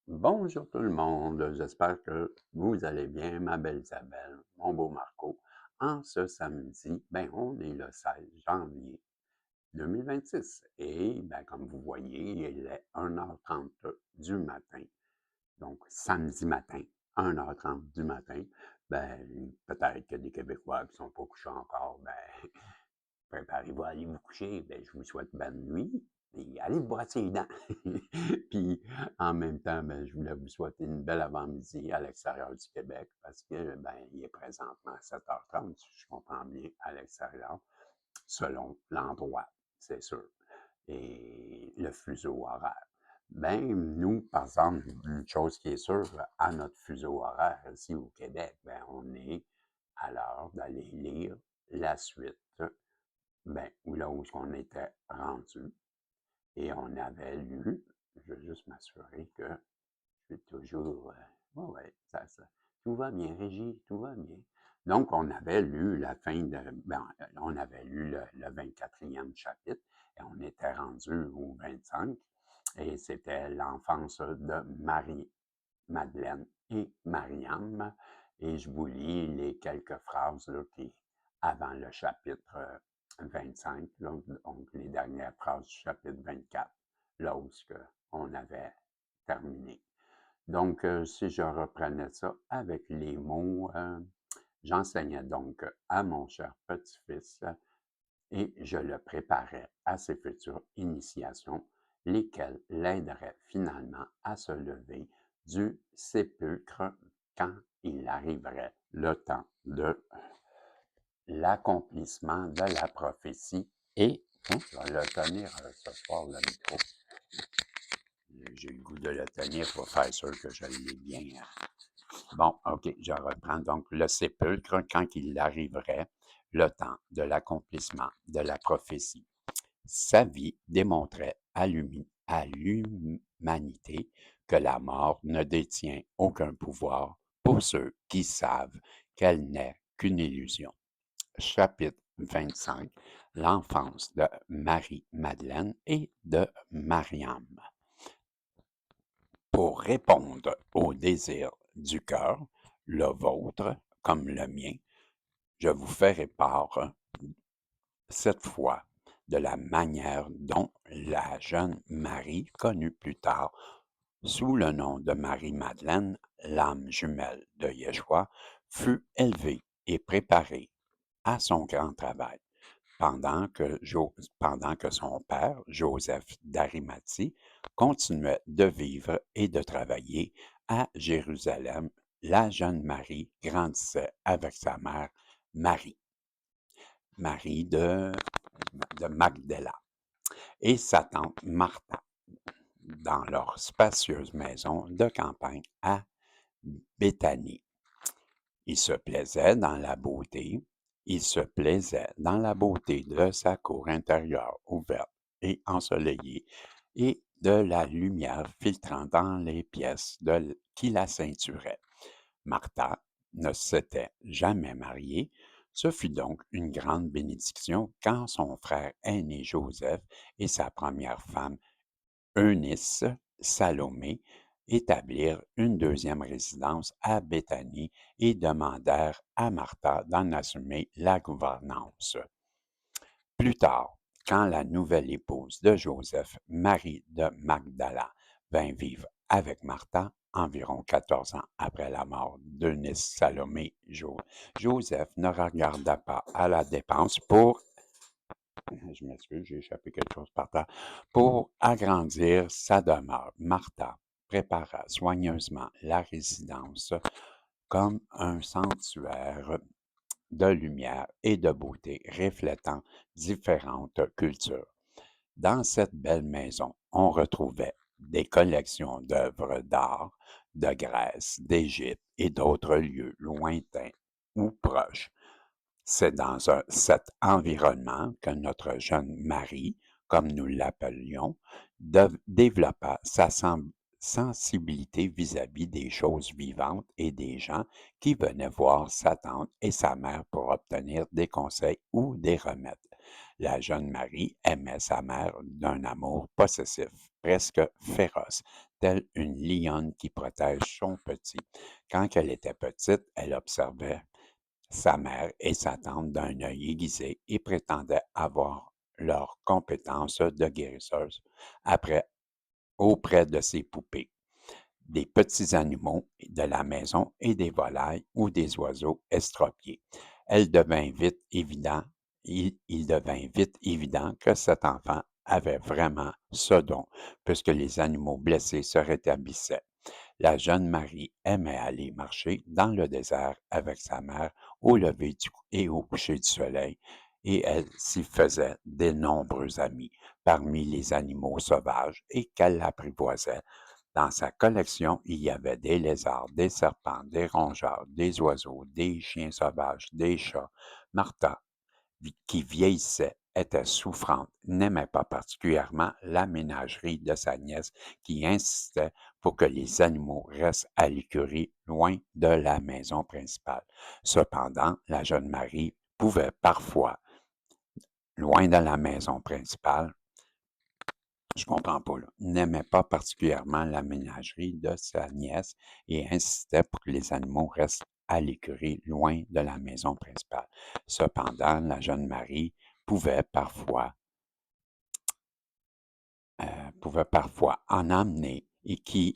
Bonjour tout le monde, j'espère que vous allez bien, ma belle Isabelle, mon beau Marco. En ce samedi, on est le 16 janvier 2026 et comme vous voyez, il est 1h30 du matin. Donc, samedi matin, 1h30 du matin, peut-être que des Québécois qui ne sont pas couchés encore, préparez-vous à aller vous coucher. Je vous souhaite bonne nuit et allez vous brosser les dents. Puis, en même temps, je voulais vous souhaiter une belle avant-midi à l'extérieur du Québec parce que, il est présentement 7h30, si je comprends bien, à l'extérieur, selon l'endroit, c'est sûr, et le fuseau horaire. Nous, par exemple, une chose qui est sûre, à notre fuseau horaire ici au Québec, on est à l'heure d'aller lire la suite là où on était rendu et on avait lu, je veux juste m'assurer que je suis toujours, ouais, ouais, tout va bien, Régie, tout va bien. Donc, on avait lu la fin de, on avait lu le 24e chapitre et on était rendu au 25 et c'était l'enfance de Marie-Madeleine et Mariam. Et je vous lis les quelques phrases là, qui, avant le chapitre 25, là, donc les dernières phrases du chapitre 24, là où on avait terminé. Donc, si je reprenais ça avec les mots, j'enseignais donc à mon cher petit-fils et je le préparais à ses futures initiations, lesquelles l'aideraient finalement à se lever du sépulcre quand il arriverait le temps de l'accomplissement de la prophétie. Et, je vais le tenir ce soir, le micro. J'ai le goût de le tenir pour faire sûr que je l'ai bien. Bon, OK, je reprends donc le sépulcre quand il arriverait le temps de l'accomplissement de la prophétie. Sa vie démontrait à l'humanité que la mort ne détient aucun pouvoir pour ceux qui savent qu'elle n'est qu'une illusion. Chapitre 25. L'enfance de Marie-Madeleine et de Mariam. Pour répondre aux désirs du cœur, le vôtre comme le mien, je vous ferai part cette fois de la manière dont la jeune Marie, connue plus tard sous le nom de Marie-Madeleine, l'âme jumelle de Yeshua, fut élevée et préparée à son grand travail, pendant que son père, Joseph d'Arimathie, continuait de vivre et de travailler à Jérusalem. La jeune Marie grandissait avec sa mère Marie, Marie de Magdala, et sa tante Martha, dans leur spacieuse maison de campagne à Béthanie. Il se plaisait dans la beauté, il se plaisait dans la beauté de sa cour intérieure ouverte et ensoleillée et de la lumière filtrant dans les pièces qui la ceinturaient. Martha ne s'était jamais mariée, ce fut donc une grande bénédiction quand son frère aîné Joseph et sa première femme Eunice, Salomé, établirent une deuxième résidence à Béthanie et demandèrent à Martha d'en assumer la gouvernance. Plus tard, quand la nouvelle épouse de Joseph, Marie de Magdala, vint vivre avec Martha, environ 14 ans après la mort d'Eunice Salomé, Joseph ne regarda pas à la dépense je m'excuse, j'ai échappé quelque chose par terre, pour agrandir sa demeure. Martha prépara soigneusement la résidence comme un sanctuaire de lumière et de beauté reflétant différentes cultures. Dans cette belle maison, on retrouvait des collections d'œuvres d'art de Grèce, d'Égypte et d'autres lieux lointains ou proches. C'est dans cet environnement que notre jeune Marie, comme nous l'appelions, développa sa sensibilité vis-à-vis des choses vivantes et des gens qui venaient voir sa tante et sa mère pour obtenir des conseils ou des remèdes. La jeune Marie aimait sa mère d'un amour possessif, presque féroce, telle une lionne qui protège son petit. Quand elle était petite, elle observait sa mère et sa tante d'un œil aiguisé et prétendait avoir leurs compétences de guérisseuse après, auprès de ses poupées, des petits animaux de la maison et des volailles ou des oiseaux estropiés. Elle devint vite évident, il devint vite évident que cet enfant avait vraiment ce don, puisque les animaux blessés se rétablissaient. La jeune Marie aimait aller marcher dans le désert avec sa mère au lever et au coucher du soleil, et elle s'y faisait de nombreux amis parmi les animaux sauvages et qu'elle apprivoisait. Dans sa collection, il y avait des lézards, des serpents, des rongeurs, des oiseaux, des chiens sauvages, des chats. Martha, qui vieillissait, était souffrante, n'aimait pas particulièrement la ménagerie de sa nièce qui insistait pour que les animaux restent à l'écurie loin de la maison principale. Cependant, la jeune Marie pouvait parfois, loin de la maison principale, je comprends pas, là, n'aimait pas particulièrement la ménagerie de sa nièce et insistait pour que les animaux restent à l'écurie loin de la maison principale. Cependant, la jeune Marie pouvait parfois pouvait parfois en emmener et qui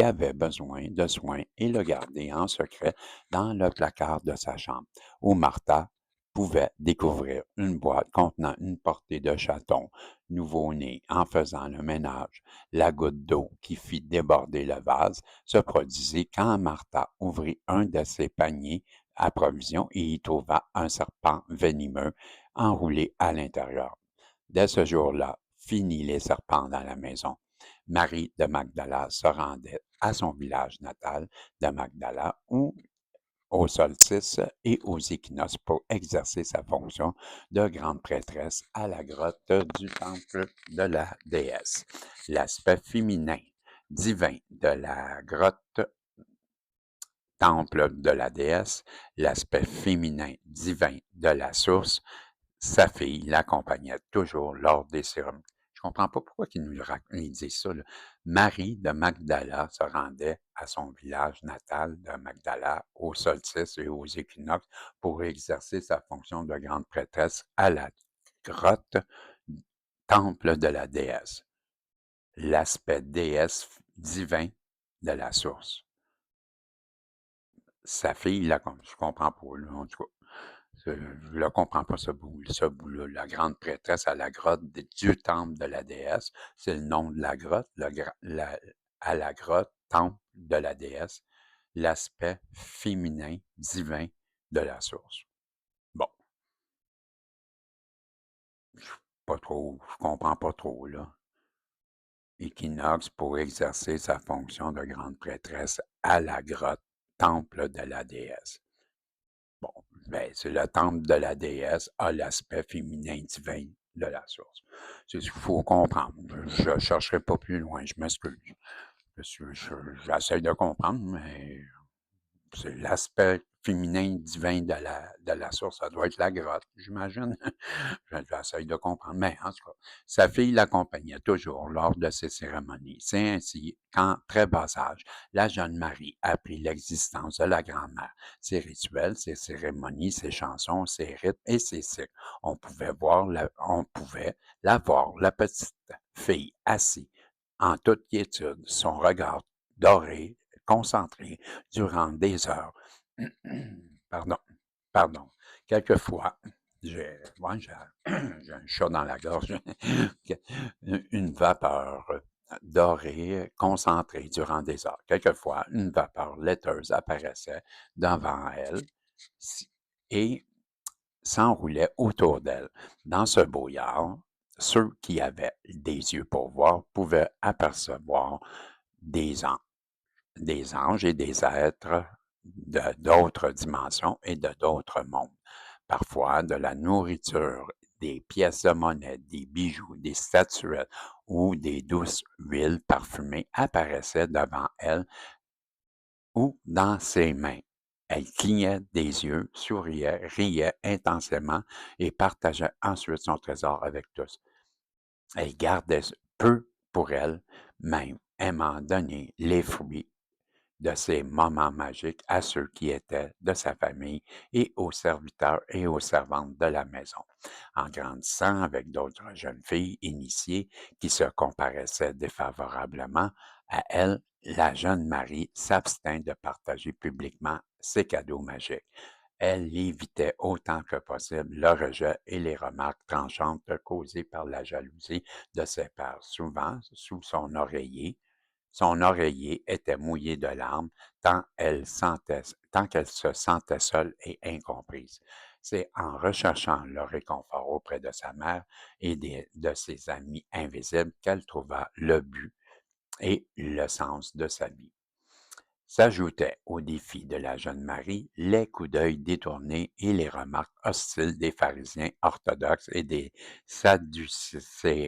avait besoin de soins et le garder en secret dans le placard de sa chambre, où Martha pouvait découvrir une boîte contenant une portée de chatons nouveau-nés en faisant le ménage. La goutte d'eau qui fit déborder le vase se produisit quand Martha ouvrit un de ses paniers à provisions et y trouva un serpent venimeux enroulé à l'intérieur. Dès ce jour-là, fini les serpents dans la maison. Marie de Magdala se rendait à son village natal de Magdala où, au solstice et aux équinoxes pour exercer sa fonction de grande prêtresse à la grotte du temple de la déesse. L'aspect féminin divin de la grotte temple de la déesse, l'aspect féminin divin de la source, sa fille l'accompagnait toujours lors des cérémonies. Je comprends pas pourquoi ils disent ça, là. Marie de Magdala se rendait à son village natal de Magdala au solstice et aux équinoxes pour exercer sa fonction de grande prêtresse à la grotte temple de la déesse. L'aspect déesse divin de la source. Sa fille, je comprends pas, là, en tout cas. Je ne comprends pas ce bout-là. La grande prêtresse à la grotte du temple de la déesse, c'est le nom de la grotte, à la grotte, temple de la déesse, l'aspect féminin, divin de la source. Bon, pas trop, je comprends pas trop, là. Équinoxe pour exercer sa fonction de grande prêtresse à la grotte, temple de la déesse. Bon, ben, c'est le temple de la déesse a l'aspect féminin divin de la source. C'est ce qu'il faut comprendre. Je ne chercherai pas plus loin, je m'excuse. J'essaie de comprendre, mais c'est l'aspect féminin divin de la source. Ça doit être la grotte, j'imagine. J'essaie de comprendre. Mais en tout cas, sa fille l'accompagnait toujours lors de ces cérémonies. C'est ainsi qu'en très bas âge, la jeune Marie apprit l'existence de la grand-mère, ses rituels, ses cérémonies, ses chansons, ses rites et ses cycles. On pouvait la voir, la petite fille assise en toute quiétude, son regard doré, concentré durant des heures. Pardon, pardon. Quelquefois, j'ai un chat dans la gorge. Une vapeur dorée, concentrée durant des heures. Quelquefois, une vapeur laiteuse apparaissait devant elle et s'enroulait autour d'elle. Dans ce brouillard, ceux qui avaient des yeux pour voir pouvaient apercevoir des anges et des êtres d'autres dimensions et de d'autres mondes. Parfois, de la nourriture, des pièces de monnaie, des bijoux, des statuettes ou des douces huiles parfumées apparaissaient devant elle ou dans ses mains. Elle clignait des yeux, souriait, riait intensément et partageait ensuite son trésor avec tous. Elle gardait peu pour elle même, aimant donner les fruits de ces moments magiques à ceux qui étaient de sa famille et aux serviteurs et aux servantes de la maison. En grandissant avec d'autres jeunes filles initiées qui se comparaissaient défavorablement à elle, la jeune Marie s'abstint de partager publiquement ses cadeaux magiques. Elle évitait autant que possible le rejet et les remarques tranchantes causées par la jalousie de ses pairs. Souvent, sous son oreiller était mouillé de larmes tant qu'elle se sentait seule et incomprise. C'est en recherchant le réconfort auprès de sa mère et de ses amis invisibles qu'elle trouva le but et le sens de sa vie. S'ajoutaient aux défis de la jeune Marie les coups d'œil détournés et les remarques hostiles des pharisiens orthodoxes et des sadducéens,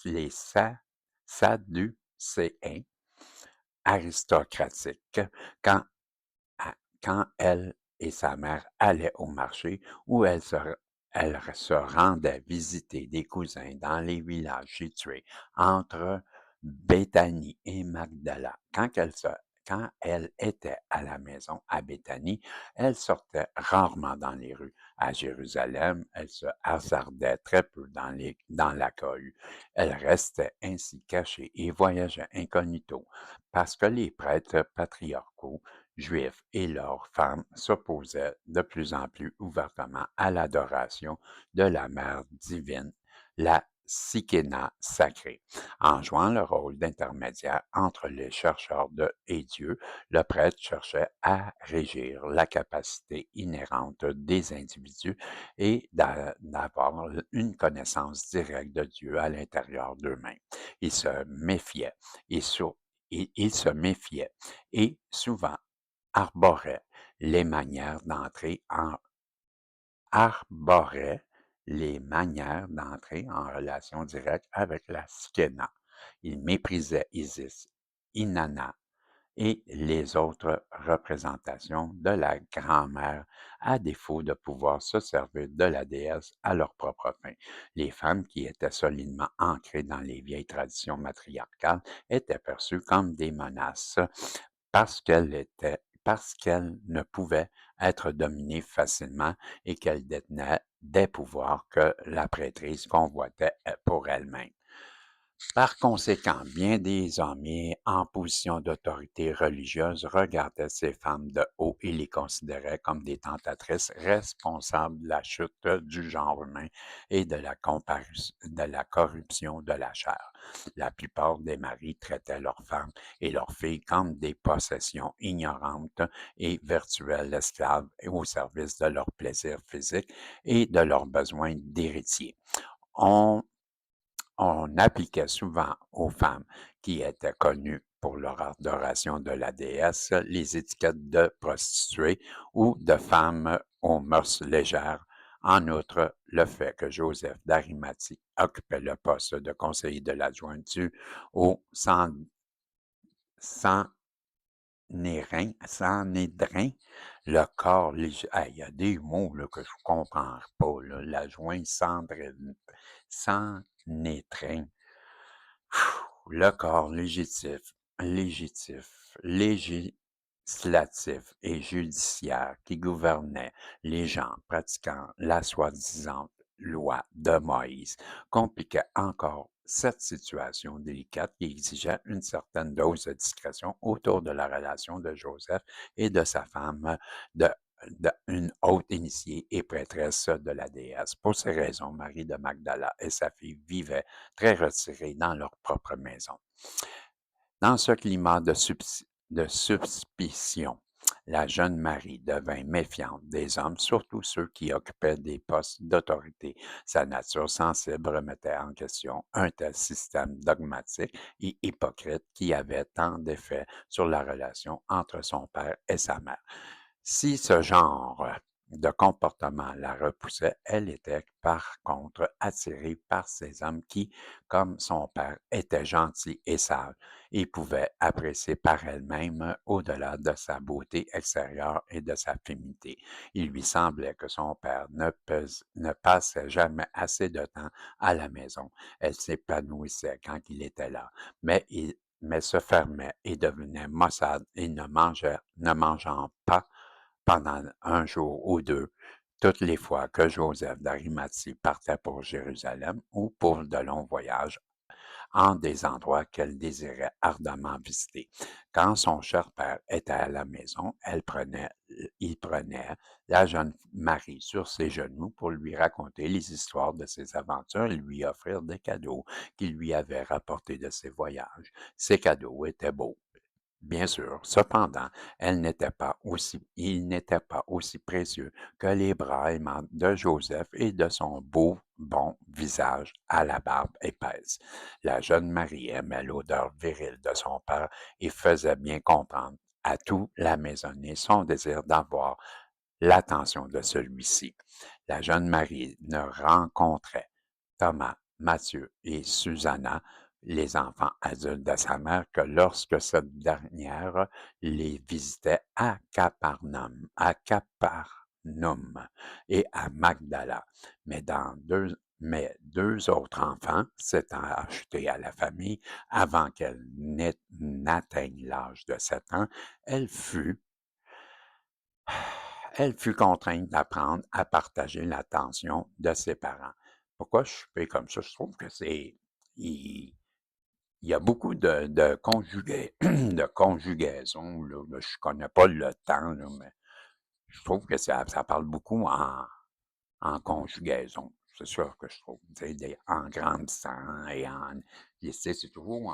les sadducéens aristocratique quand, quand elle et sa mère allaient au marché ou elle se rendait visiter des cousins dans les villages situés entre Béthanie et Magdala. Quand elle était à la maison à Béthanie, elle sortait rarement dans les rues. À Jérusalem, elle se hasardait très peu dans la cohue. Elle restait ainsi cachée et voyageait incognito parce que les prêtres patriarcaux juifs et leurs femmes s'opposaient de plus en plus ouvertement à l'adoration de la Mère divine, la Shekinah sacrée. En jouant le rôle d'intermédiaire entre les chercheurs et Dieu, le prêtre cherchait à régir la capacité inhérente des individus et d'avoir une connaissance directe de Dieu à l'intérieur d'eux-mêmes. Il se méfiait et, il se méfiait et souvent arborait les manières d'entrer en arborait les manières d'entrer en relation directe avec la Shekinah. Il méprisait Isis, Inanna et les autres représentations de la grand-mère à défaut de pouvoir se servir de la déesse à leur propre fin. Les femmes qui étaient solidement ancrées dans les vieilles traditions matriarcales étaient perçues comme des menaces parce qu'elles ne pouvaient être dominées facilement et qu'elles détenaient des pouvoirs que la prêtrise convoitait pour elle-même. Par conséquent, bien des hommes en position d'autorité religieuse regardaient ces femmes de haut et les considéraient comme des tentatrices responsables de la chute du genre humain et de la corruption de la chair. La plupart des maris traitaient leurs femmes et leurs filles comme des possessions ignorantes et virtuelles esclaves au service de leurs plaisirs physiques et de leurs besoins d'héritiers. On on appliquait souvent aux femmes qui étaient connues pour leur adoration de la déesse les étiquettes de prostituées ou de femmes aux mœurs légères. En outre, le fait que Joseph d'Arimathie occupait le poste de conseiller de l'adjoint dû au Sanhédrin, le corps législatif. Il y a des mots là, que je ne comprends pas. Là. L'adjoint Sanhédrin. Le corps législatif et judiciaire qui gouvernait les gens pratiquant la soi-disant loi de Moïse compliquait encore cette situation délicate qui exigeait une certaine dose de discrétion autour de la relation de Joseph et de sa femme, de, une haute initiée et prêtresse de la déesse. Pour ces raisons, Marie de Magdala et sa fille vivaient très retirés dans leur propre maison. Dans ce climat de suspicion, la jeune Marie devint méfiante des hommes, surtout ceux qui occupaient des postes d'autorité. Sa nature sensible remettait en question un tel système dogmatique et hypocrite qui avait tant d'effets sur la relation entre son père et sa mère. Si ce genre de comportement la repoussait, elle était par contre attirée par ces hommes qui, comme son père, étaient gentils et sages et pouvaient apprécier par elle-même au-delà de sa beauté extérieure et de sa féminité. Il lui semblait que son père ne passait jamais assez de temps à la maison. Elle s'épanouissait quand il était là, mais se fermait et devenait maussade et ne mangeant pas pendant un jour ou 2, toutes les fois que Joseph d'Arimathie partait pour Jérusalem ou pour de longs voyages en des endroits qu'elle désirait ardemment visiter. Quand son cher père était à la maison, il prenait la jeune Marie sur ses genoux pour lui raconter les histoires de ses aventures et lui offrir des cadeaux qu'il lui avait rapportés de ses voyages. Ces cadeaux étaient beaux, bien sûr. Cependant, il n'était pas aussi précieux que les bras aimants de Joseph et de son beau, bon visage à la barbe épaisse. La jeune Marie aimait l'odeur virile de son père et faisait bien comprendre à tout la maisonnée son désir d'avoir l'attention de celui-ci. La jeune Marie ne rencontrait Thomas, Mathieu et Susanna, les enfants adultes de sa mère, que lorsque cette dernière les visitait à Capernaum et à Magdala. Mais deux autres enfants s'étant achetés à la famille avant qu'elle n'atteigne l'âge de 7 ans, elle fut elle fut contrainte d'apprendre à partager l'attention de ses parents. Pourquoi je suis pris comme ça? Je trouve que il, il y a beaucoup de conjugaisons, là. Je ne connais pas le temps, là, mais je trouve que ça parle beaucoup en conjugaison. C'est sûr que je trouve, tu sais, en grandissant et en, tu sais, c'est toujours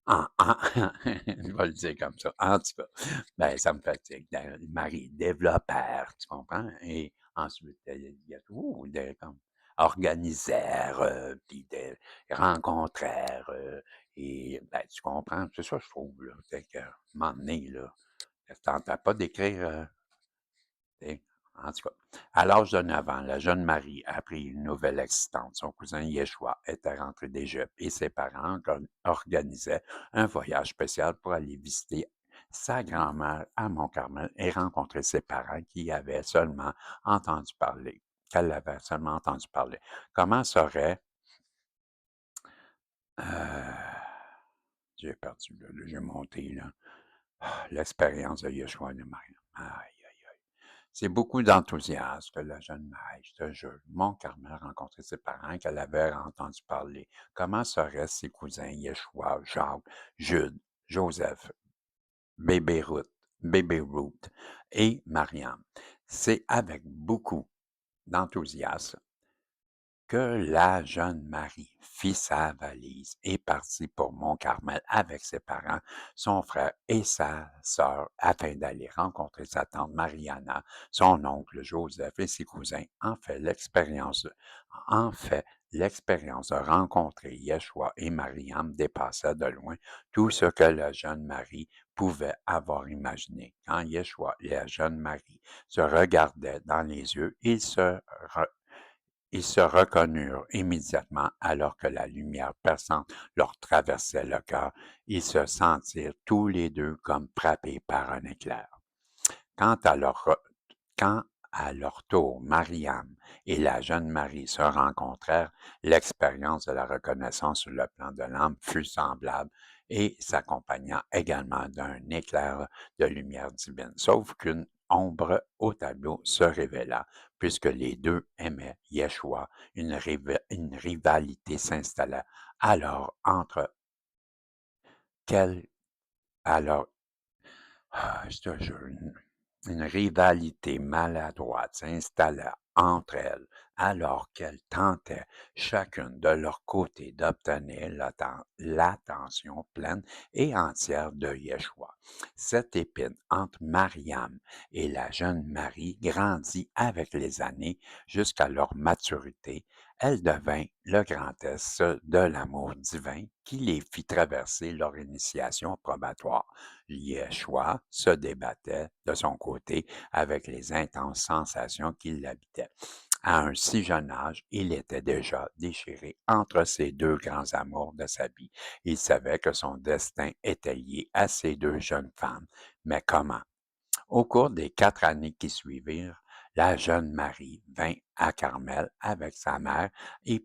je vais le dire comme ça. En tout cas, ben, ça me fatigue. Marie, développeur, tu comprends? Et ensuite, il y a toujours des comme organisèrent, puis des rencontrèrent, et ben, tu comprends? C'est ça, je trouve, là. C'est qu'à un moment donné, là, ça ne tentait pas d'écrire, et en tout cas, à l'âge de 9 ans, la jeune Marie a appris une nouvelle excitante. Son cousin Yeshua était rentré d'Égypte et ses parents organisaient un voyage spécial pour aller visiter sa grand-mère à Mont-Carmel et rencontrer ses parents qu'elle avait seulement entendu parler. Comment serait, euh, j'ai perdu, là, j'ai monté, là, l'expérience de Yeshua et de Marie. Aïe. C'est beaucoup d'enthousiasme que la jeune Marie, je te jure, Mont-Carmel rencontrait ses parents qu'elle avait entendu parler. Comment seraient ses cousins Yeshua, Jacques, Jude, Joseph, bébé Ruth, bébé Ruth et Mariam? C'est avec beaucoup d'enthousiasme que la jeune Marie fit sa valise et partit pour Mont-Carmel avec ses parents, son frère et sa sœur afin d'aller rencontrer sa tante Mariana, son oncle Joseph et ses cousins. En fait, l'expérience de rencontrer Yeshua et Mariam dépassait de loin tout ce que la jeune Marie pouvait avoir imaginé. Quand Yeshua et la jeune Marie se regardaient dans les yeux, ils se reconnurent immédiatement alors que la lumière perçante leur traversait le cœur. Ils se sentirent tous les deux comme frappés par un éclair. Quant à leur, quand à leur tour, Mariam et la jeune Marie se rencontrèrent, l'expérience de la reconnaissance sur le plan de l'âme fut semblable et s'accompagna également d'un éclair de lumière divine, sauf qu'une ombre au tableau se révéla, puisque les deux aimaient Yeshua, une rivalité s'installa alors entre quel alors je te jure, une rivalité maladroite s'installa entre elles alors qu'elles tentaient chacune de leur côté d'obtenir l'attention pleine et entière de Yeshua. Cette épine entre Mariam et la jeune Marie grandit avec les années jusqu'à leur maturité. elle devint le grand test de l'amour divin qui les fit traverser leur initiation probatoire. Yeshua se débattait de son côté avec les intenses sensations qui l'habitaient. À un si jeune âge, il était déjà déchiré entre ces deux grands amours de sa vie. Il savait que son destin était lié à ces deux jeunes femmes. Mais comment? Au cours des 4 années qui suivirent, la jeune Marie vint à Carmel avec sa mère et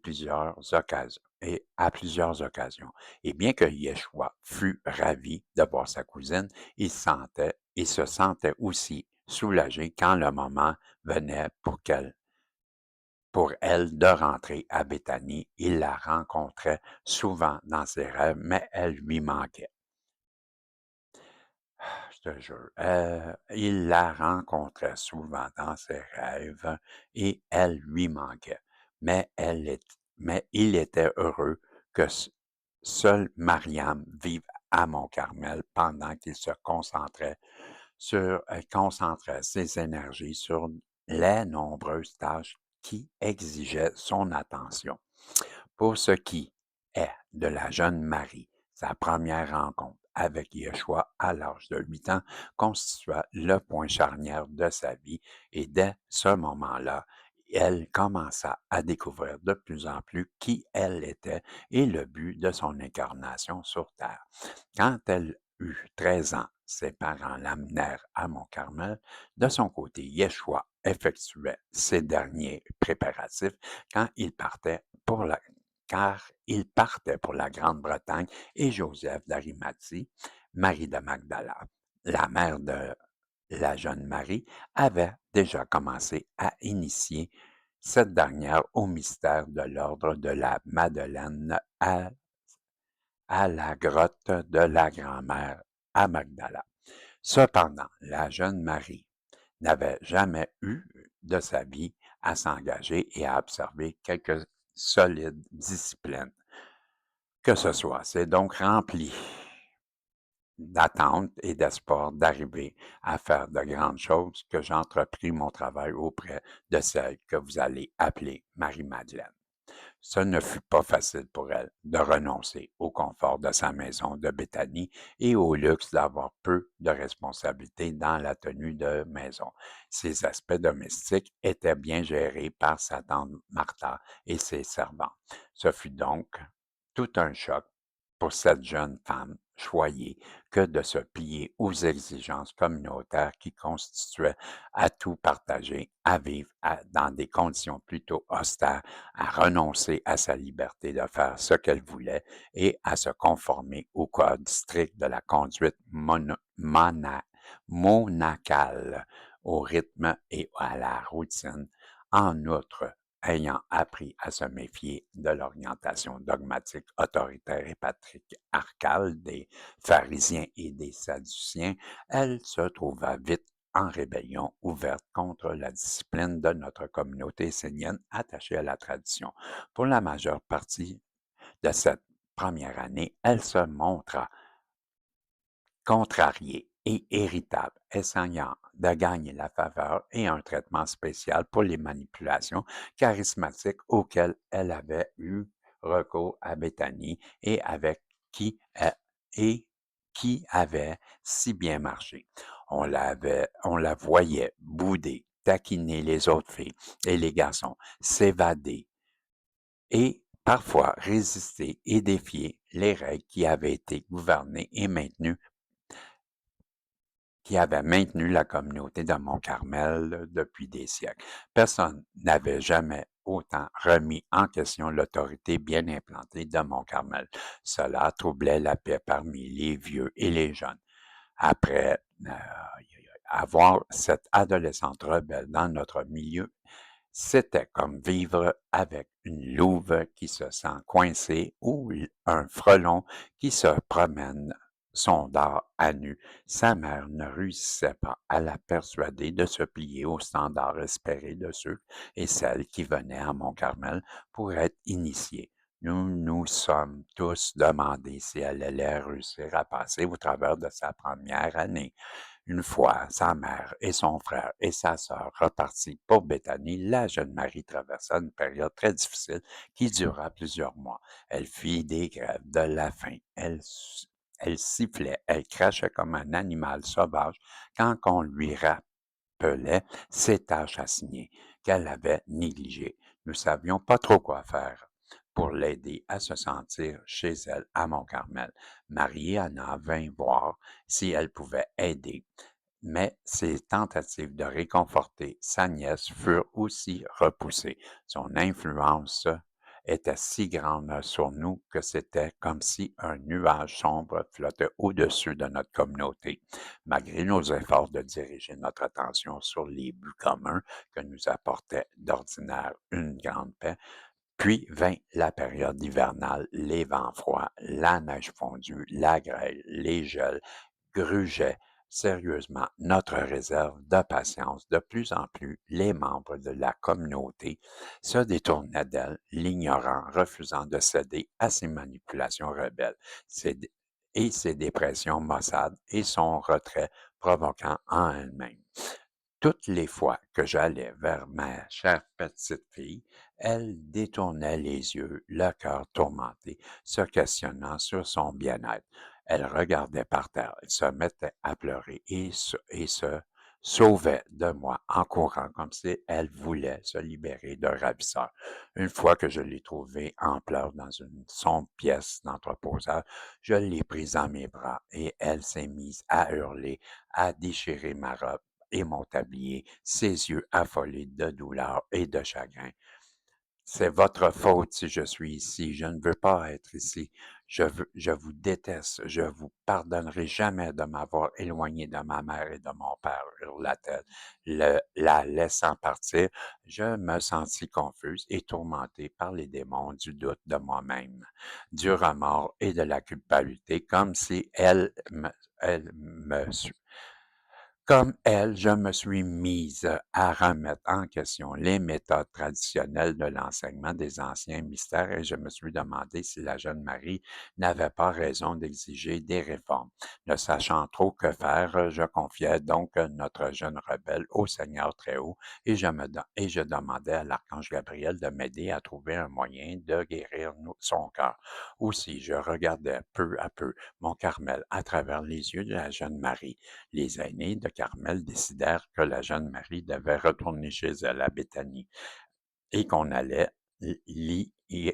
à plusieurs occasions. Et bien que Yeshua fût ravi de voir sa cousine, il se sentait aussi soulagé quand le moment venait pour elle de rentrer à Béthanie. Il la rencontrait souvent dans ses rêves, mais elle lui manquait. Je te jure, il la rencontrait souvent dans ses rêves et elle lui manquait. Mais il était heureux que seul Mariam vive à Mont-Carmel pendant qu'il se concentrait ses énergies sur les nombreuses tâches qui exigeaient son attention. Pour ce qui est de la jeune Marie, sa première rencontre avec Yeshua à l'âge de 8 ans constitua le point charnière de sa vie et dès ce moment-là, elle commença à découvrir de plus en plus qui elle était et le but de son incarnation sur Terre. Quand elle eut 13 ans, ses parents l'amenèrent à Mont-Carmel. De son côté, Yeshua effectuait ses derniers préparatifs quand il partait pour la car il partait pour la Grande-Bretagne et Joseph d'Arimathie, Marie de Magdala, la mère de la jeune Marie, avait déjà commencé à initier cette dernière au mystère de l'ordre de la Madeleine à la grotte de la grand-mère à Magdala. Cependant, la jeune Marie n'avait jamais eu de sa vie à s'engager et à observer quelque solide discipline que ce soit. C'est donc rempli d'attente et d'espoir d'arriver à faire de grandes choses que j'entrepris mon travail auprès de celle que vous allez appeler Marie-Madeleine. Ce ne fut pas facile pour elle de renoncer au confort de sa maison de Béthanie et au luxe d'avoir peu de responsabilités dans la tenue de maison. Ses aspects domestiques étaient bien gérés par sa tante Martha et ses servants. Ce fut donc tout un choc pour cette jeune femme choyée que de se plier aux exigences communautaires qui constituaient à tout partager, à vivre dans des conditions plutôt austères, à renoncer à sa liberté de faire ce qu'elle voulait et à se conformer au code strict de la conduite monacale, au rythme et à la routine. En outre, ayant appris à se méfier de l'orientation dogmatique, autoritaire et patriarcale des pharisiens et des sadduciens, elle se trouva vite en rébellion ouverte contre la discipline de notre communauté essénienne attachée à la tradition. Pour la majeure partie de cette première année, elle se montra contrariée et irritable, essayant de gagner la faveur et un traitement spécial pour les manipulations charismatiques auxquelles elle avait eu recours à Béthanie et avec qui et qui avait si bien marché. On la voyait bouder, taquiner les autres filles et les garçons, s'évader et parfois résister et défier les règles qui avait maintenu la communauté de Mont-Carmel depuis des siècles. Personne n'avait jamais autant remis en question l'autorité bien implantée de Mont-Carmel. Cela troublait la paix parmi les vieux et les jeunes. Après avoir cette adolescente rebelle dans notre milieu, c'était comme vivre avec une louve qui se sent coincée ou un frelon qui se promène son dard à nu. Sa mère ne réussissait pas à la persuader de se plier aux standards espérés de ceux et celles qui venaient à Mont-Carmel pour être initiés. Nous nous sommes tous demandé si elle allait réussir à passer au travers de sa première année. Une fois, sa mère et son frère et sa sœur repartis pour Béthanie, la jeune Marie traversa une période très difficile qui dura plusieurs mois. Elle fit des grèves de la faim. Elle sifflait, elle crachait comme un animal sauvage quand on lui rappelait ses tâches assignées qu'elle avait négligées. Nous ne savions pas trop quoi faire pour l'aider à se sentir chez elle à Mont-Carmel. Marie-Anna vint voir si elle pouvait aider, mais ses tentatives de réconforter sa nièce furent aussi repoussées. Son influence était si grande sur nous que c'était comme si un nuage sombre flottait au-dessus de notre communauté. Malgré nos efforts de diriger notre attention sur les buts communs que nous apportait d'ordinaire une grande paix, puis vint la période hivernale, les vents froids, la neige fondue, la grêle, les gels grugeaient sérieusement notre réserve de patience. De plus en plus, les membres de la communauté se détournaient d'elle, l'ignorant, refusant de céder à ses manipulations rebelles et ses dépressions maussades et son retrait provoquant en elle-même. Toutes les fois que j'allais vers ma chère petite fille, elle détournait les yeux, le cœur tourmenté, se questionnant sur son bien-être. Elle regardait par terre, elle se mettait à pleurer et se sauvait de moi en courant comme si elle voulait se libérer d'un ravisseur. Une fois que je l'ai trouvée en pleurs dans une sombre pièce d'entreposage, je l'ai prise dans mes bras et elle s'est mise à hurler, à déchirer ma robe et mon tablier, ses yeux affolés de douleur et de chagrin. C'est votre faute si je suis ici. Je ne veux pas être ici. Je vous déteste. Je vous pardonnerai jamais de m'avoir éloigné de ma mère et de mon père, hurla-t-elle. La laissant partir, je me sentis confuse et tourmentée par les démons du doute de moi-même, du remords et de la culpabilité, comme si elle me comme elle, je me suis mise à remettre en question les méthodes traditionnelles de l'enseignement des anciens mystères et je me suis demandé si la jeune Marie n'avait pas raison d'exiger des réformes. Ne sachant trop que faire, je confiais donc notre jeune rebelle au Seigneur Très-Haut et je demandais à l'archange Gabriel de m'aider à trouver un moyen de guérir son cœur. Aussi, je regardais peu à peu mon Carmel à travers les yeux de la jeune Marie. Les aînés de Carmel décidèrent que la jeune Marie devait retourner chez elle à Béthanie et qu'on allait imagine,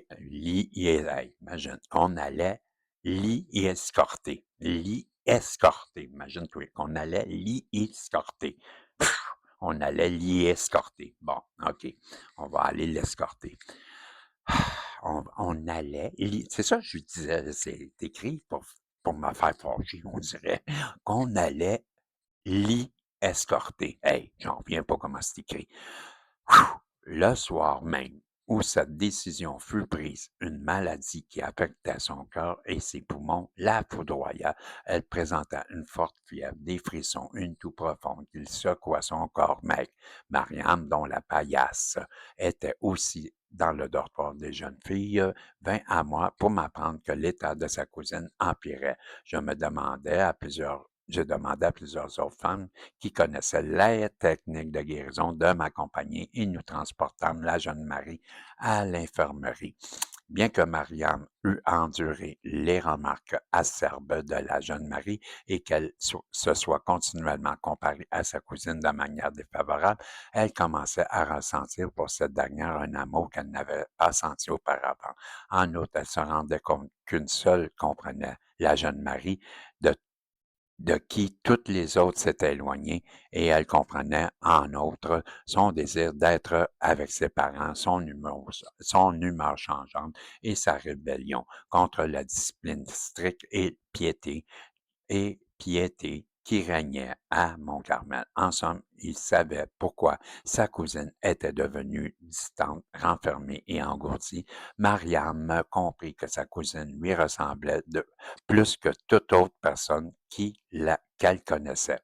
on allait l'y escorter. L'y escorter. Imagine-toi qu'on allait l'y escorter. On allait l'y escorter. Bon, OK, on va aller l'escorter. On allait, c'est ça que je lui disais, c'est écrit pour me faire fâcher, on dirait, qu'on allait l'y escorter. Hey, j'en reviens pas comment c'est écrit. Le soir même où cette décision fut prise, une maladie qui affectait son cœur et ses poumons la foudroya. Elle présenta une forte fièvre, des frissons, une toux profonde qui secoua son corps maigre. Mariam, dont la paillasse était aussi dans le dortoir des jeunes filles, vint à moi pour m'apprendre que l'état de sa cousine empirait. Je demandais à plusieurs autres femmes qui connaissait les techniques de guérison de m'accompagner et nous transportâmes la jeune Marie à l'infirmerie. Bien que Mariam eût enduré les remarques acerbes de la jeune Marie et qu'elle se soit continuellement comparée à sa cousine de manière défavorable, elle commençait à ressentir pour cette dernière un amour qu'elle n'avait pas senti auparavant. En outre, elle se rendait compte qu'une seule comprenait la jeune Marie, de qui toutes les autres s'étaient éloignées et elle comprenait, en outre, son désir d'être avec ses parents, son humeur changeante et sa rébellion contre la discipline stricte et piété qui régnait à Mont-Carmel. En somme, il savait pourquoi sa cousine était devenue distante, renfermée et engourdie. Mariam comprit que sa cousine lui ressemblait plus que toute autre personne qu'elle connaissait.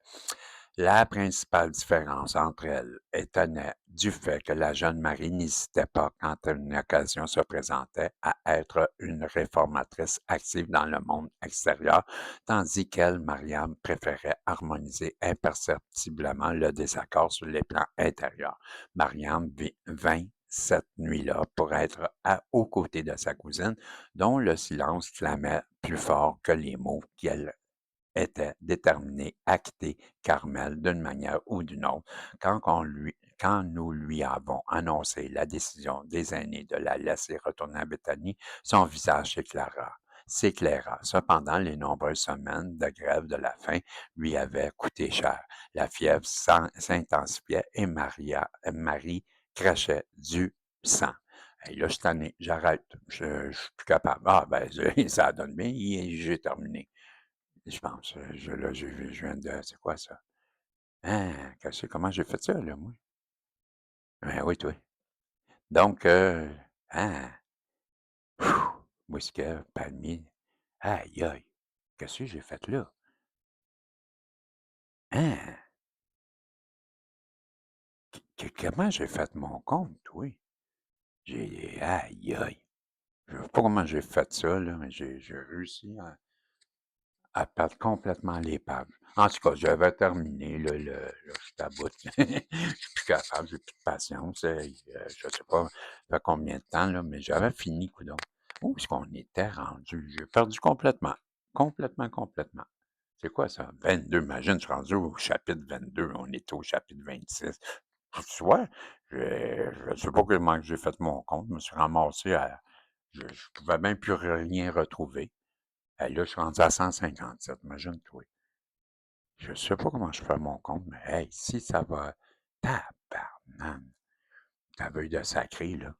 La principale différence entre elles étonnait du fait que la jeune Marie n'hésitait pas, quand une occasion se présentait, à être une réformatrice active dans le monde extérieur, tandis qu'elle, Mariam, préférait harmoniser imperceptiblement le désaccord sur les plans intérieurs. Mariam vint cette nuit-là pour être aux côtés de sa cousine, dont le silence clamait plus fort que les mots qu'elle était déterminé à quitter Carmel d'une manière ou d'une autre. Quand nous lui avons annoncé la décision des aînés de la laisser retourner à Bethanie, son visage s'éclaira. Cependant, les nombreuses semaines de grève de la faim lui avaient coûté cher. La fièvre s'intensifiait et Marie crachait du sang. Hey, là, je suis tanné, j'arrête, je suis plus capable. Ah, ben, ça donne bien, j'ai terminé. Je pense, je viens de c'est quoi ça? Hein, comment j'ai fait ça là, moi? Ben oui, toi. Donc, hein, Mousquet, palmier, aïe aïe, qu'est-ce que j'ai fait là? Hein? Comment j'ai fait mon compte, oui? Aïe aïe, je sais pas comment j'ai fait ça là, mais j'ai réussi à perdre complètement les pages. En tout cas, j'avais terminé, là, je suis à bout. Je suis plus capable, j'ai plus de patience. Je sais pas, ça fait combien de temps, là, mais j'avais fini, coudonc. Où est-ce qu'on était rendu? J'ai perdu complètement. Complètement, complètement. C'est quoi ça? 22, imagine, je suis rendu au chapitre 22, on est au chapitre 26. Tu vois, je sais pas comment que j'ai fait mon compte, je me suis ramassé à. Je pouvais même plus rien retrouver. Là, je suis rendu à 157, imagine-toi. Je sais pas comment je fais mon compte, mais hey, si ça va. Tabarnane! Ta veuille de sacré, là.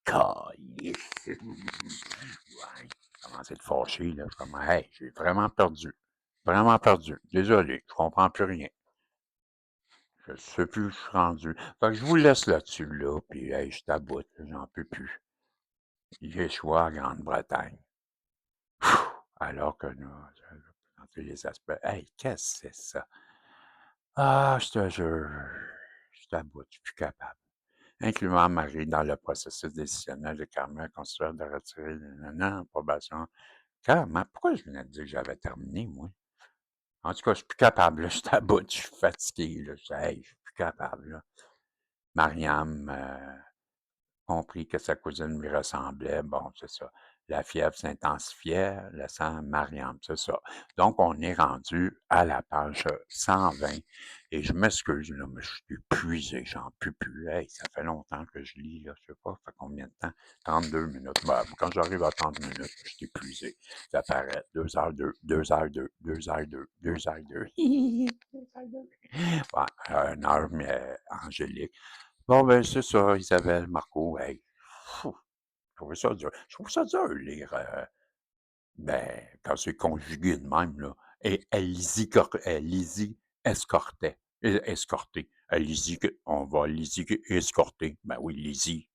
Calisse! Ouais. Commence à être fâché, là. Comme, hey, j'ai vraiment perdu. Vraiment perdu. Désolé, je comprends plus rien. Je sais plus où je suis rendu. Fait que je vous laisse là-dessus, là, puis hey, je taboute, j'en peux plus. Yeshua, Grande-Bretagne. Alors que nous, dans tous les aspects. Hey, qu'est-ce que c'est ça? Ah, je te jure, je t'aboute, je suis plus capable. Incluant Marie dans le processus décisionnel de Carmel, considère de retirer non, approbation. Carrément, pourquoi je venais de dire que j'avais terminé, moi? En tout cas, je suis plus capable, là, je t'aboute, je suis fatigué, là, hey, je suis plus capable, là. Mariam, compris que sa cousine lui ressemblait. Bon, c'est ça. La fièvre s'intensifiait, laissant Mariam, c'est ça. Donc, on est rendu à la page 120. Et je m'excuse, là, mais je suis épuisé, j'en peux plus. Hey, ça fait longtemps que je lis, là, je sais pas, ça fait combien de temps? 32 minutes. Ben, quand j'arrive à 30 minutes, je suis épuisé. Ça paraît 2h02, 2h02, 2h02, 2h02. 2h02. Ouais, 1 heure, mais angélique. Bon, ben, c'est ça, Isabelle, Marco, hey, fou, je trouve ça dur, lire, ben, quand c'est conjugué de même, là. Et elle escortait, escorter. On va Lizzie escorter. Ben oui, Lizzie,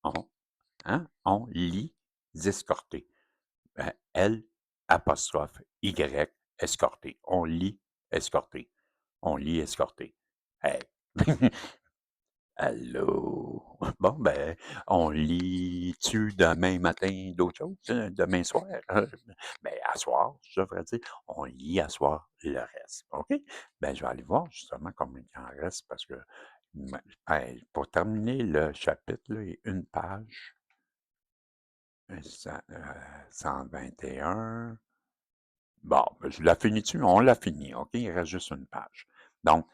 on, hein, on lit escorter. Ben, L, apostrophe, Y, escorter. On lit escorter. On lit escorter. Hey! Allô? Bon, ben, on lit-tu demain matin d'autres choses, demain soir? Ben, à soir, je devrais dire. On lit à soir le reste, OK? Ben, je vais aller voir justement combien il en reste parce que, ben, pour terminer le chapitre, là, il y a une page, ça, 121. Bon, ben, je la finis-tu? On l'a fini, OK? Il reste juste une page. Donc,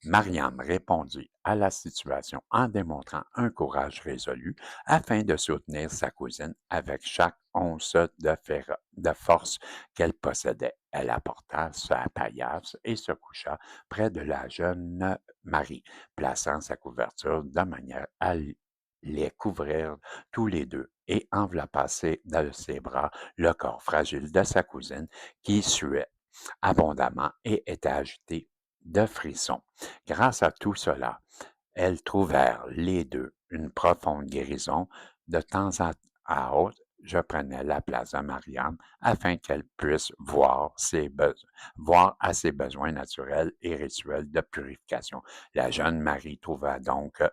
Mariam répondit à la situation en démontrant un courage résolu afin de soutenir sa cousine avec chaque once de force qu'elle possédait. Elle apporta sa paillasse et se coucha près de la jeune Marie, plaçant sa couverture de manière à les couvrir tous les deux et enveloppa de ses bras le corps fragile de sa cousine qui suait abondamment et était agité de frissons. Grâce à tout cela, elles trouvèrent les deux une profonde guérison. De temps à autre, je prenais la place de Mariam afin qu'elle puisse voir à ses besoins naturels et rituels de purification. La jeune Marie trouva donc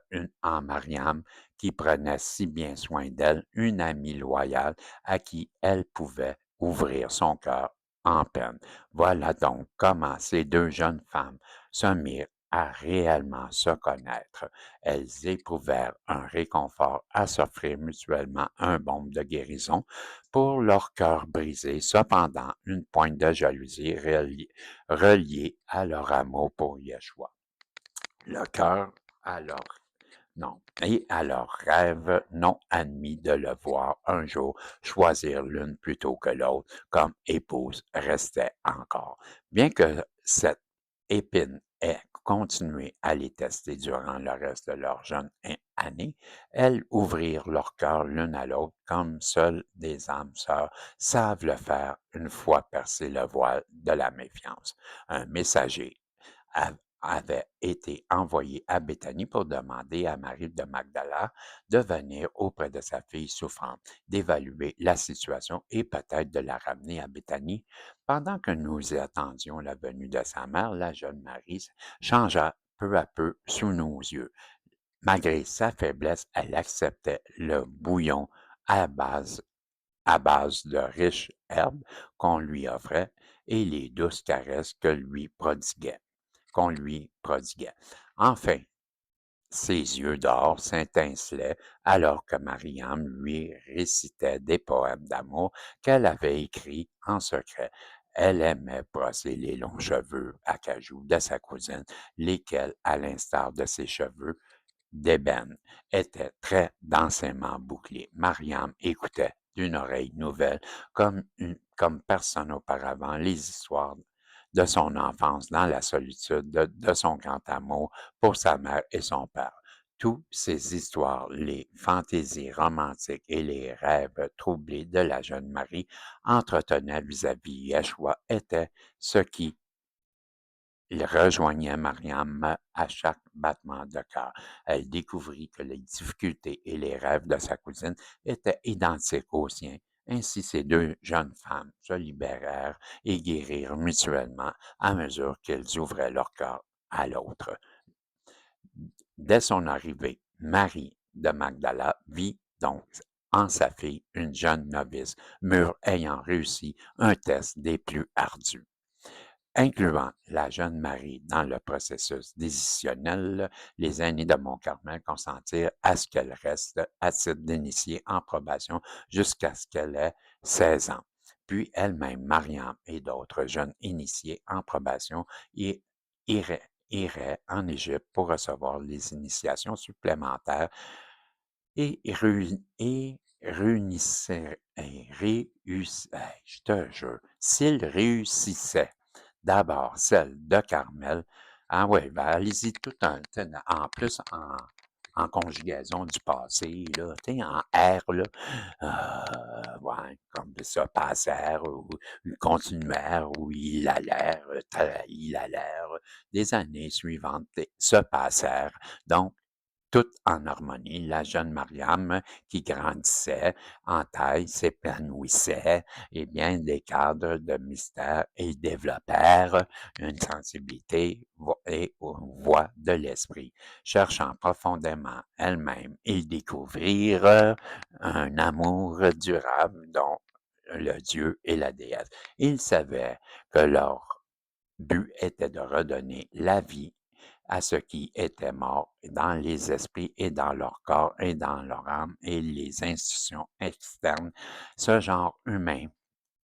en Mariam qui prenait si bien soin d'elle, une amie loyale à qui elle pouvait ouvrir son cœur en peine. Voilà donc comment ces deux jeunes femmes se mirent à réellement se connaître. Elles éprouvèrent un réconfort à s'offrir mutuellement un baume de guérison pour leur cœur brisé, cependant une pointe de jalousie reliée à leur amour pour Yeshua. Le cœur à leur non, et à leur rêve non admis de le voir un jour choisir l'une plutôt que l'autre comme épouse restait encore. Bien que cette épine ait continué à les tester durant le reste de leur jeune année, elles ouvrirent leur cœur l'une à l'autre comme seules des âmes sœurs savent le faire une fois percé le voile de la méfiance. Un messager avait été envoyé à Béthanie pour demander à Marie de Magdala de venir auprès de sa fille souffrante, d'évaluer la situation et peut-être de la ramener à Béthanie. Pendant que nous attendions la venue de sa mère, la jeune Marie changea peu à peu sous nos yeux. Malgré sa faiblesse, elle acceptait le bouillon à base, à base de riches herbes qu'on lui offrait et les douces caresses qu'on lui prodiguait. Enfin, ses yeux d'or s'étincelaient alors que Mariam lui récitait des poèmes d'amour qu'elle avait écrits en secret. Elle aimait brosser les longs cheveux à cajou de sa cousine, lesquels, à l'instar de ses cheveux d'ébène, étaient très densément bouclés. Mariam écoutait d'une oreille nouvelle, comme personne auparavant, les histoires de son enfance dans la solitude, de son grand amour pour sa mère et son père. Toutes ces histoires, les fantaisies romantiques et les rêves troublés de la jeune Marie entretenaient vis-à-vis Yeshua étaient ce qui il rejoignait Mariam à chaque battement de cœur. Elle découvrit que les difficultés et les rêves de sa cousine étaient identiques aux siens. Ainsi, ces deux jeunes femmes se libérèrent et guérirent mutuellement à mesure qu'elles ouvraient leur cœur à l'autre. Dès son arrivée, Marie de Magdala vit donc en sa fille une jeune novice, mûre ayant réussi un test des plus ardus incluant la jeune Marie dans le processus décisionnel, les aînés de Mont-Carmel consentirent à ce qu'elle reste à titre d'initiée en probation jusqu'à ce qu'elle ait 16 ans. Puis elle-même, Mariam et d'autres jeunes initiés en probation iraient en Égypte pour recevoir les initiations supplémentaires et je te jure, s'ils réussissaient d'abord celle de Carmel, ah ouais, ben allez-y tout en plus en conjugaison du passé, là, tu sais, en R, là, ouais, comme ça, passèrent ou continuèrent ou il allèrent, des années suivantes se passèrent. Donc, tout en harmonie. La jeune Mariam qui grandissait en taille s'épanouissait et bien des cadres de mystère et développèrent une sensibilité et voix de l'esprit. Cherchant profondément elles-mêmes, ils découvrirent un amour durable dont le Dieu et la déesse. Ils savaient que leur but était de redonner la vie à ce qui était mort dans les esprits et dans leur corps et dans leur âme et les institutions externes, ce genre humain,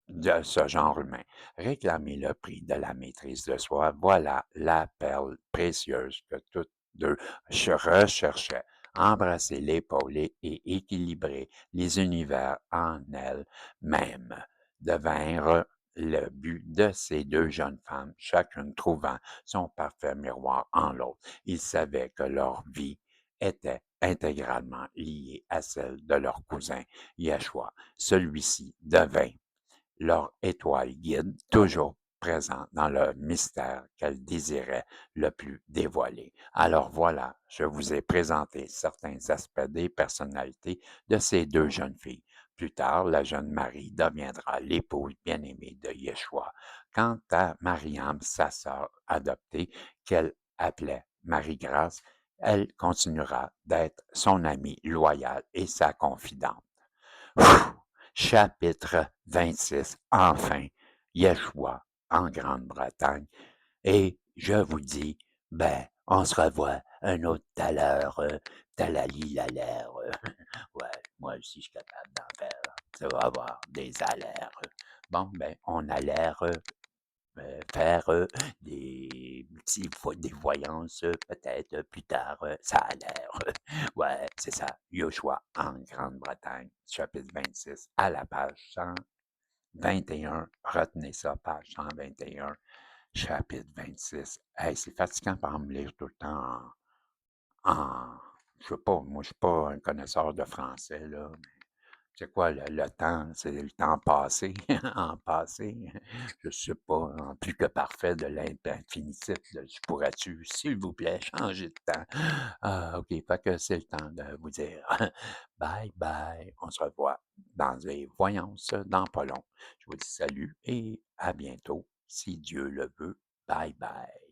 de ce genre humain. Réclamer le prix de la maîtrise de soi, voilà la perle précieuse que toutes deux recherchaient. Embrasser l'épaule et équilibrer les univers en elles-mêmes devinrent le but de ces deux jeunes femmes, chacune trouvant son parfait miroir en l'autre. Ils savaient que leur vie était intégralement liée à celle de leur cousin Yeshua. Celui-ci devint leur étoile guide, toujours présente dans le mystère qu'elle désirait le plus dévoiler. Alors voilà, je vous ai présenté certains aspects des personnalités de ces deux jeunes filles. Plus tard, la jeune Marie deviendra l'épouse bien-aimée de Yeshua. Quant à Mariam, sa sœur adoptée, qu'elle appelait Marie-Grâce, elle continuera d'être son amie loyale et sa confidente. Pfff! Chapitre 26. Enfin, Yeshua en Grande-Bretagne. Et je vous dis, ben, on se revoit un autre tout à l'heure. Talali la l'air. Ouais, moi aussi, je suis capable d'en faire. Ça va avoir des alertes. Bon, ben, on a l'air faire des voyances peut-être plus tard. Ça a l'air. Ouais, c'est ça. Yoshua en Grande-Bretagne, chapitre 26, à la page 121. Retenez ça, page 121, chapitre 26. Hey, c'est fatigant par me lire tout le temps je sais pas, moi, je suis pas un connaisseur de français, là. C'est quoi le temps? C'est le temps passé, en passé, je sais pas, en plus que parfait de l'infinitif, je pourrais-tu, s'il vous plaît, changer de temps? Ah, OK, fait que c'est le temps de vous dire bye bye. On se revoit dans les voyances dans pas long. Je vous dis salut et à bientôt, si Dieu le veut. Bye bye.